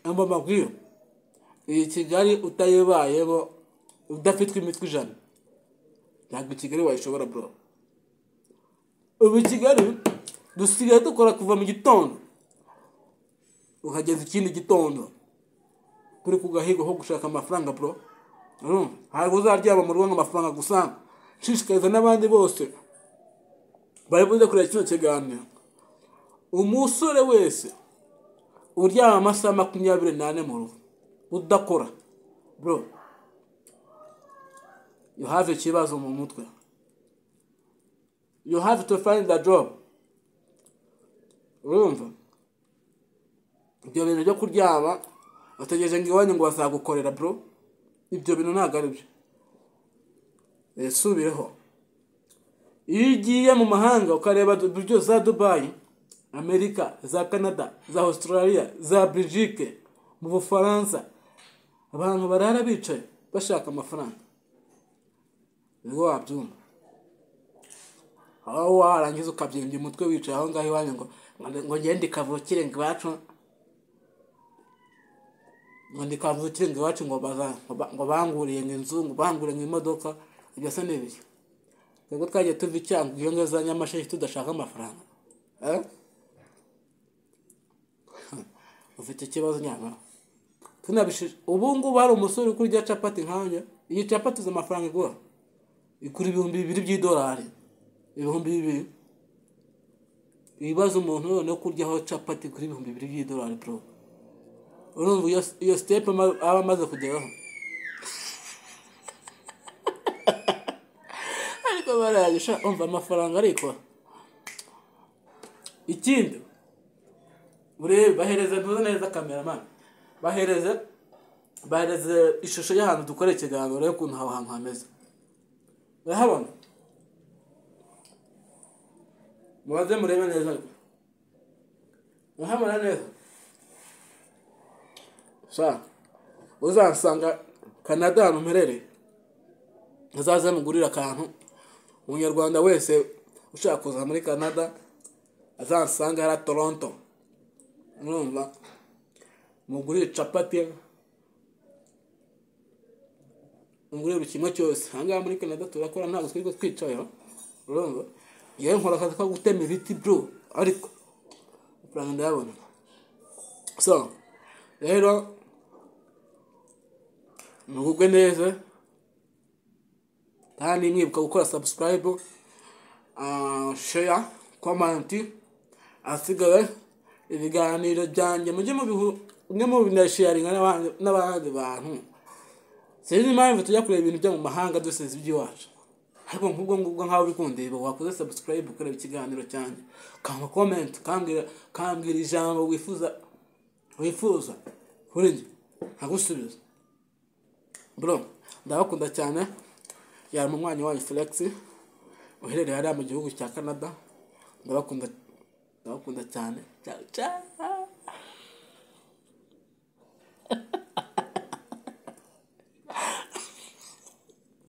amba mabwiyo iyi Kigali utayibayemo udafitwe imitwe ijana ntabwo Kigali wayishobora bro. Ubu Kigali dusigaye dukora kuva mu gitondo ukageza ikindi gitondo kuri kugahigo ho gushaka amafaranga bro. Ntabwo uzaryama mu rugo amafaranga gusa. Shishikariza n'abandi bose bari buze kureba kino kiganiro. Umusore wese uryama amasaha 24 mu rugo udakora bro, you have ikibazo mu mutwe. You have to find a job. Urumva ibyo bintu byo kuryama bategereje ngo iwanyu ngo bazagukorera bro, ibyo bintu ntabwo ari byo. Subireho. Iyo ugiye mu mahanga ukareba buryo za Dubai, Amerika, za Canada, za Australia, za Belgique, mu Bufaransa, abantu barara bicaye bashaka amafaranga. Ngo wabyumva. Aho warangiza ukabyimbye umutwe wicaye aho ngaho iwanyu ngo ngende kavukire ngo iwacu, ngo ndikavukire ngo iwacu ngo banguriye inzu, ngo banguriye imodoka. Ibyo se n'ibiki? Ngo twagiye tuva icyangu iyo ngaza Nyamasheke tudashaka amafaranga. Ufite ikibazo nyama. Tunabishije ubu ngubu hari umusore kurya capati nkanya. Iyi capati z'amafaranga igura ikuri $2,000 $2,000. Ibibazo umuntu none kuryaho capati kuri $2,000 bro. Urumva iyo step aba amaze kugeraho. Ariko baragisha umva amafaranga ariko ikindi urebe bahereza ntuza neza cameraman, bahereze ishusho y'ahantu dukoreye ikiganiro rero kuntu haho hantu hameze. Urahabona? Mubaze murebe neza. Urahabona neza? Sa uzansanga Canada hano mperere, uzaza mugurira akantu. Umunyarwanda wese ushaka kuza muri Canada azansanga hari Toronto. Urumva mugurire capati, mugurire kimwe cyose. Hanga muri Canada turakora ntabwo twiko twicaye. Urumva yewe nkora akazi ko gutema ibiti bro, ariko plan ndabona. So rero mugugwe neza kandi mwibuka gukora subscribe, share, comment, asigaye ibiganiro byanjye mujye mu binasharinga n'abandi bantu. Sinzi impamvu tujya kureba ibintu byo mu mahanga dusize iby'iwacu, ariko nk'ubwo nkaho bikundeba wakoze subscribe ukareba ikiganiro cyanjye, kanga comment, kambwira ijambo wifuza kuri njye nkagusubiza bro. Ndabakunda cyane. Yari mu mwanya wanyu Felix uherereye hariya mu gihugu cya Canada. Ndabakunda cyane. Ciao ciao.